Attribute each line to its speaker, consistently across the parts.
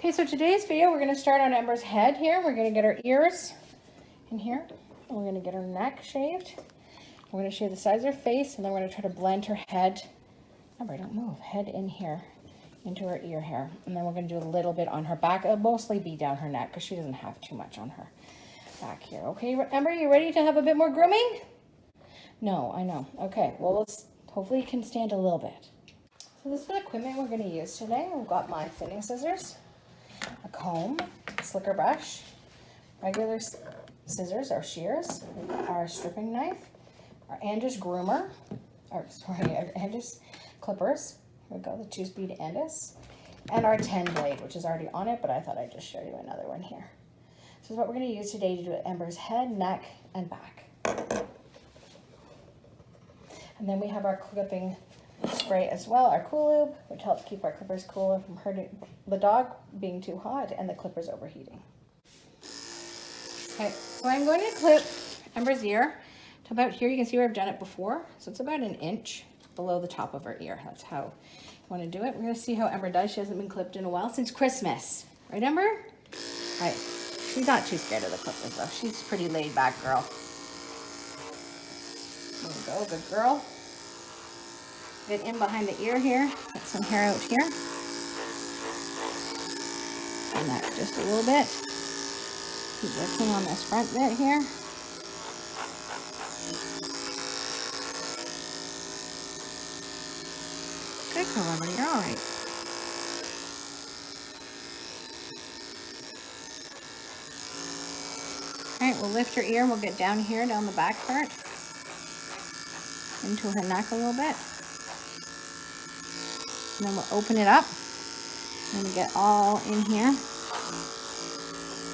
Speaker 1: Okay, so today's video, we're going to start on Ember's head here. We're going to get her ears in here. And we're going to get her neck shaved. We're going to shave the sides of her face, and then we're going to try to blend her head. Ember, don't move. Head in here into her ear hair. And then we're going to do a little bit on her back. It'll mostly be down her neck because she doesn't have too much on her back here. Okay, Ember, you ready to have a bit more grooming? No, I know. Okay, well, hopefully you can stand a little bit. So this is the equipment we're going to use today. We've got my thinning scissors, a comb, a slicker brush, regular scissors or shears, our stripping knife, our Andis groomer, our Andis clippers. Here we go, the 2-speed Andis, and our 10 blade, which is already on it, but I thought I'd just show you another one here. This is what we're going to use today to do Ember's head, neck, and back. And then we have our clipping spray as well, our Cool Lube, which helps keep our clippers cooler from hurting the dog being too hot and the clippers overheating. Okay, so I'm going to clip Ember's ear to about here. You can see where I've done it before. So it's about 1 inch below the top of her ear. That's how you want to do it. We're going to see how Ember does. She hasn't been clipped in a while, since Christmas. Right, Ember? Right. She's not too scared of the clippers though. She's a pretty laid back girl. There we go, good girl. Get in behind the ear here, get some hair out here. And that just a little bit. Keep working on this front bit here. Good girl, Ember, you're all right. All right, we'll lift her ear. We'll get down here, down the back part, into her neck a little bit. And then we'll open it up and we get all in here.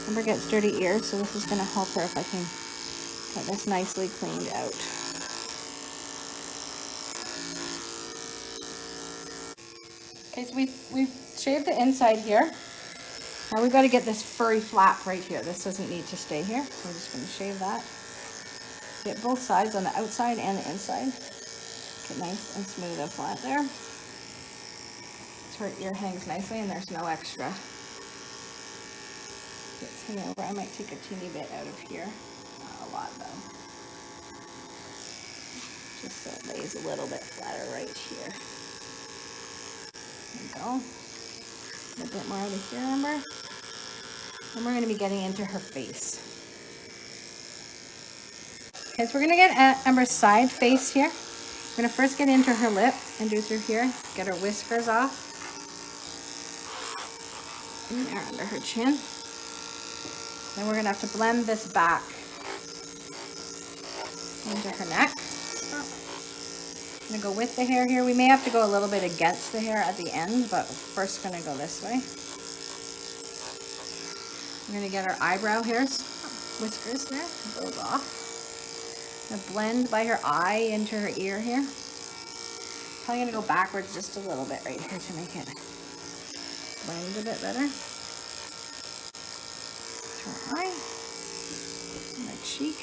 Speaker 1: Ember gets dirty ears, so this is going to help her if I can get this nicely cleaned out. Okay, so we've shaved the inside here. Now we've got to get this furry flap right here. This doesn't need to stay here. So we're just going to shave that. Get both sides on the outside and the inside. Get nice and smooth and flat there. So her ear hangs nicely and there's no extra. Get some over. I might take a teeny bit out of here. Not a lot though. Just so it lays a little bit flatter right here. There we go. A bit more out of here, Ember. And we're going to be getting into her face. Okay, so we're going to get Ember's side face here. We're going to first get into her lip and do through here. Get her whiskers off. In there under her chin. Then we're going to have to blend this back into her neck. I'm going to go with the hair here. We may have to go a little bit against the hair at the end, but first going to go this way. We're going to get our eyebrow hairs, whiskers there, those off. I'm going to blend by her eye into her ear here. Probably going to go backwards just a little bit right here to make it blend a bit better. Her eye, my cheek.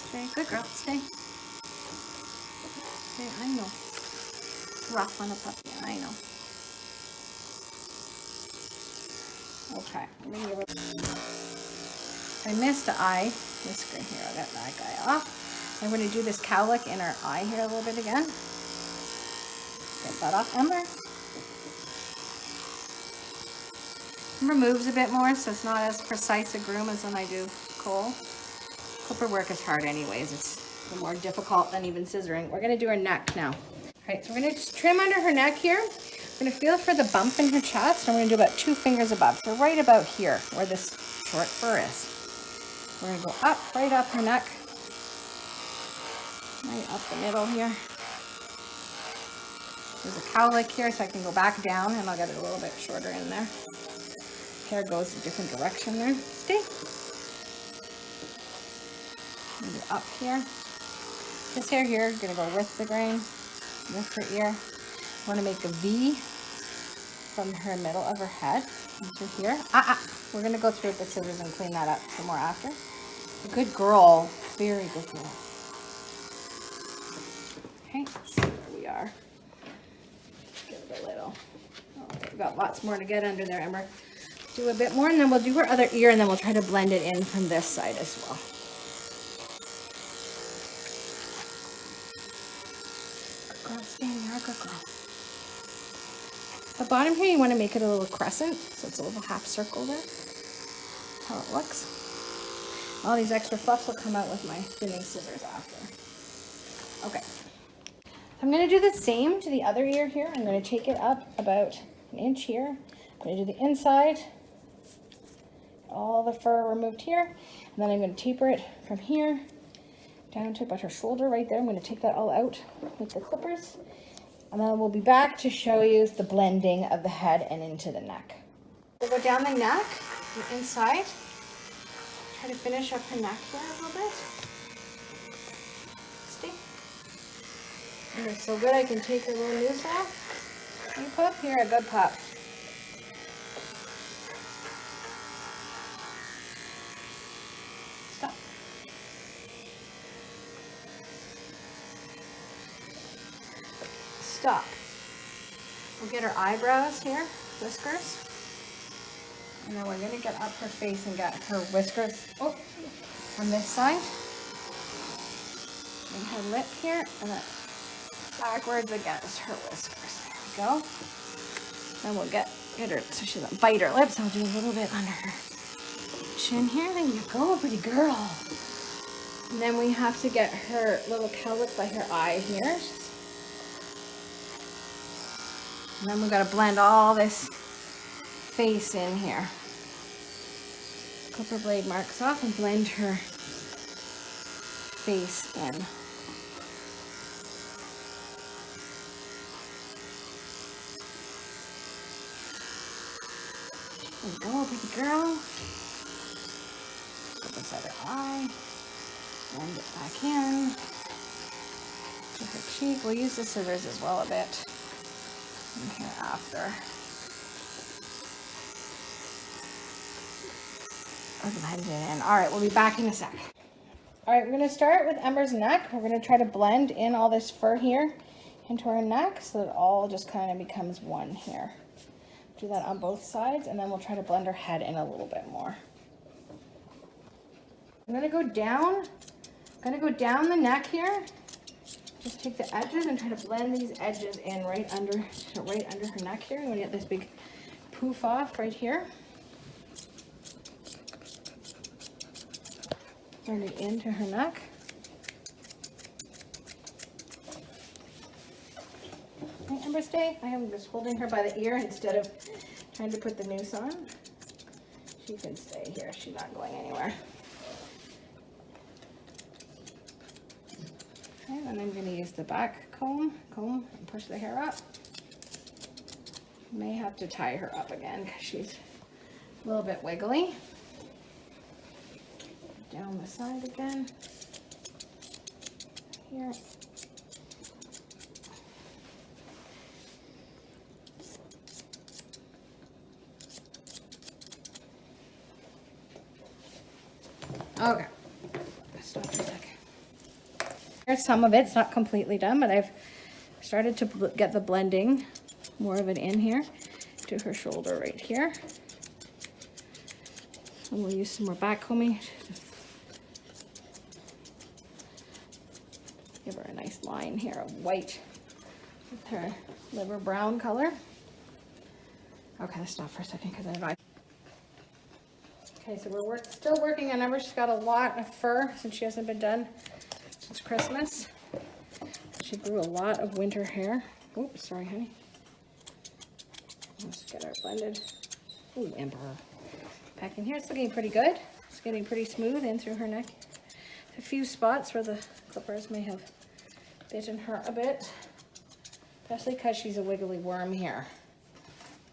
Speaker 1: Okay, good girl, stay. Okay, I know. Rough on a puppy, I know. Okay, let me give her. I missed the eye whisker here. I got that guy off. I'm going to do this cowlick in her eye here a little bit again. Get that off, Ember. Ember moves a bit more, so it's not as precise a groom as when I do Cole. Clipper work is hard anyways. It's more difficult than even scissoring. We're going to do her neck now. All right, so we're going to trim under her neck here. We're going to feel for the bump in her chest, and we're going to do about 2 fingers above. So right about here, where this short fur is. We're going to go up, right up her neck. Right up the middle here. There's a cowlick here, so I can go back down, and I'll get it a little bit shorter in there. Hair goes a different direction there. Stay. Maybe up here. This hair here is going to go with the grain, with her ear. I want to make a V from her middle of her head into here. We're going to go through with the scissors and clean that up some more after. Good girl. Very good girl. Okay, let's see where we are. a little. Oh, we've got lots more to get under there, Ember. Do a bit more, and then we'll do her other ear, and then we'll try to blend it in from this side as well. Good girl, stay in there, good girl. The bottom here, you want to make it a little crescent, so it's a little half circle there. That's how it looks. All these extra fluffs will come out with my thinning scissors after. Okay. I'm going to do the same to the other ear here. I'm going to take it up about an inch here. I'm going to do the inside. All the fur removed here. And then I'm going to taper it from here down to about her shoulder right there. I'm going to take that all out with the clippers. And then we'll be back to show you the blending of the head and into the neck. We'll go down the neck, the inside. Try to finish up her neck here a little bit. Stay. And it's so good I can take her little noose off. You pup? Here, a good pup. Stop. Stop. We'll get her eyebrows here, whiskers. And then we're going to get up her face and get her whiskers on this side. And her lip here, and then backwards against her whiskers. There we go. Then we'll get her so she doesn't bite her lips. I'll do a little bit under her chin here. There you go, pretty girl. And then we have to get her little cowlick by her eye here. And then we've got to blend all this face in here. Clipper blade marks off and blend her face in. There we go, pretty girl. Put this other eye. Blend it back in. To her cheek. We'll use the scissors as well a bit. In here after. Blend it in. All right, we'll be back in a sec. All right, we're going to start with Ember's neck. We're going to try to blend in all this fur here into her neck so that it all just kind of becomes one here. Do that on both sides, and then we'll try to blend her head in a little bit more. I'm going to go down. I'm going to go down the neck here. Just take the edges and try to blend these edges in right under her neck here. I'm going to get this big poof off right here. Turn it into her neck. Right, Ember, stay. I am just holding her by the ear instead of trying to put the noose on. She can stay here. She's not going anywhere. Okay, and I'm going to use the back comb and push the hair up. May have to tie her up again because she's a little bit wiggly. Down the side again. Here. Okay. Stop for a second. Here's some of it. It's not completely done, but I've started to get the blending, more of it in here, to her shoulder right here. And we'll use some more back combing. Give her a nice line here of white with her liver brown color. Okay, let's stop for a second because I. Okay, so we're still working on Ember. She's got a lot of fur since she hasn't been done since Christmas. She grew a lot of winter hair. Oops, sorry, honey. Let's get her blended. Ooh, Ember. Back in here, it's looking pretty good. It's getting pretty smooth in through her neck. A few spots where the clippers may have bitten her a bit, especially because she's a wiggly worm here.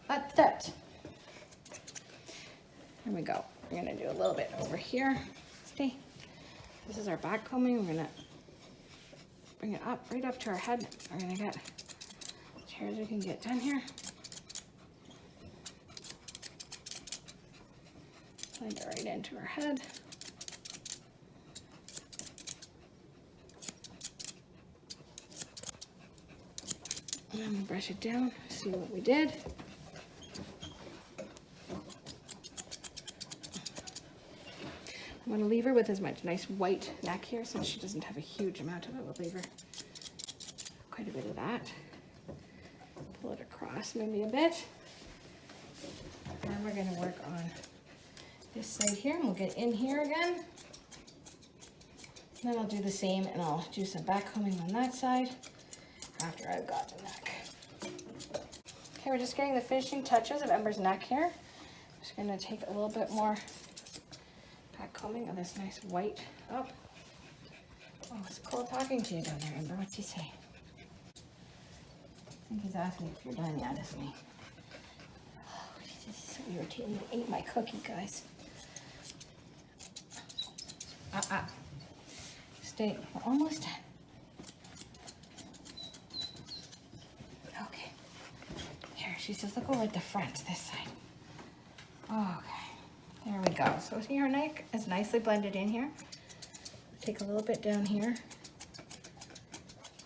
Speaker 1: But that. Here we go. We're going to do a little bit over here. Stay. This is our back combing. We're going to bring it up, right up to our head. We're going to get as hair as we can get done here. Blend it right into her head. And I'm gonna brush it down, see what we did. I'm gonna leave her with as much nice white neck here since she doesn't have a huge amount of it. We'll leave her quite a bit of that. Pull it across maybe a bit. And we're gonna work on this side here, and we'll get in here again. Then I'll do the same, and I'll do some back combing on that side after I've got the neck. Okay, we're just getting the finishing touches of Ember's neck here. Just gonna take a little bit more back combing of this nice white. Oh, it's cool talking to you down there, Ember. What's he say? I think he's asking if you're done yet, isn't he? Oh, this is so irritating. He ate my cookie, guys. Stay. We're almost done. Okay. Here, she says, look over at the front, this side. Okay. There we go. So see, her neck is nicely blended in here. Take a little bit down here.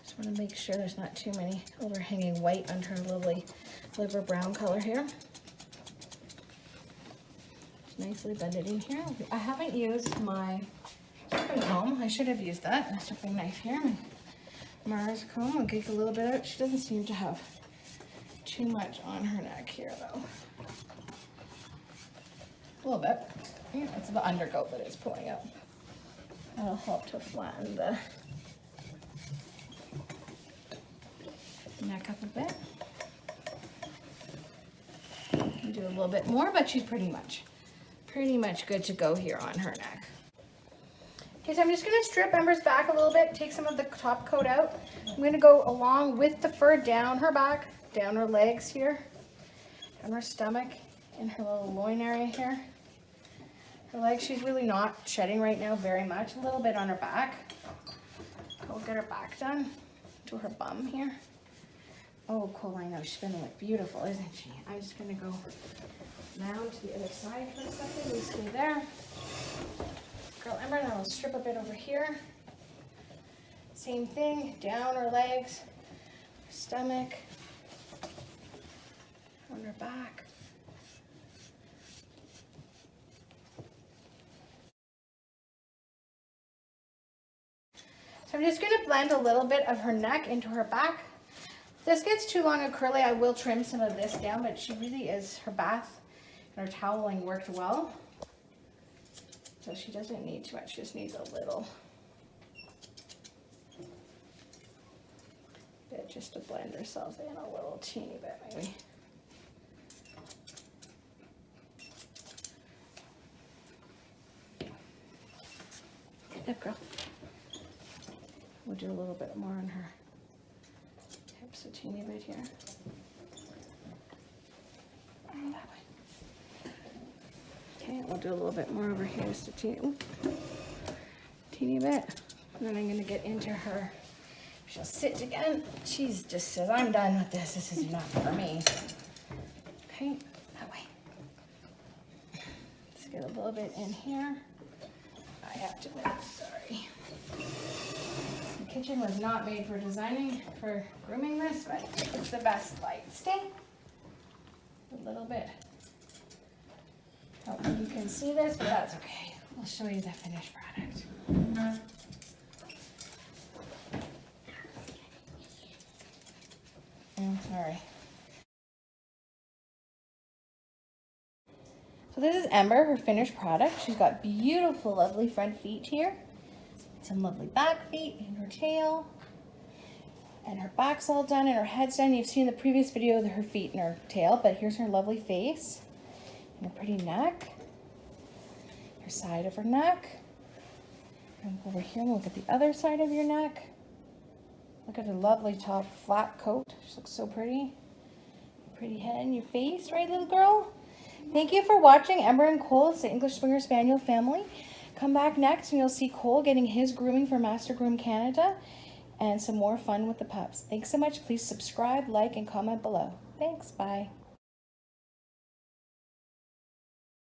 Speaker 1: Just want to make sure there's not too many overhanging white under her lovely liver brown color here. It's nicely blended in here. I haven't used my stripping comb. I should have used that. A stripping knife here. Mars comb. I'll take a little bit out. She doesn't seem to have too much on her neck here though. A little bit. Yeah, it's the undercoat that it's pulling out. That'll help to flatten the neck up a bit. Can do a little bit more, but she's pretty much good to go here on her neck. Okay, so I'm just going to strip Ember's back a little bit, take some of the top coat out. I'm going to go along with the fur down her back, down her legs here, down her stomach, and her little loin area here. Her legs, she's really not shedding right now very much, a little bit on her back. We'll get her back done to her bum here. Oh, cool, I know, she's going to look beautiful, isn't she? I'm just going to go down to the other side for a second. We stay there. Girl Ember, and I'll strip a bit over here. Same thing, down her legs, her stomach, on her back. So I'm just going to blend a little bit of her neck into her back. If this gets too long and curly, I will trim some of this down, but she really is, her bath and her toweling worked well. So she doesn't need too much, she just needs a little bit just to blend herself in a little teeny bit maybe. Good girl. We'll do a little bit more on her hips, a teeny bit here. And that way. Okay, we'll do a little bit more over here, just a teeny bit. And then I'm going to get into her. She'll sit again. She's just says, I'm done with this. This is enough for me. Okay, that way. Let's get a little bit in here. I have to admit, sorry. The kitchen was not made for designing, for grooming this, but it's the best light. Stay. A little bit. I don't think you can see this, but that's okay. I'll show you the finished product. I'm sorry. So this is Ember, her finished product. She's got beautiful, lovely front feet here. Some lovely back feet and her tail. And her back's all done and her head's done. You've seen the previous video of her feet and her tail, but here's her lovely face and her pretty neck. Her side of her neck. And over here, look at the other side of your neck. Look at her lovely top flat coat. She looks so pretty. Pretty head and your face, right, little girl? Thank you for watching Ember and Cole. It's the English Springer Spaniel family. Come back next and you'll see Cole getting his grooming for Master Groom Canada and some more fun with the pups. Thanks so much. Please subscribe, like, and comment below. Thanks. Bye.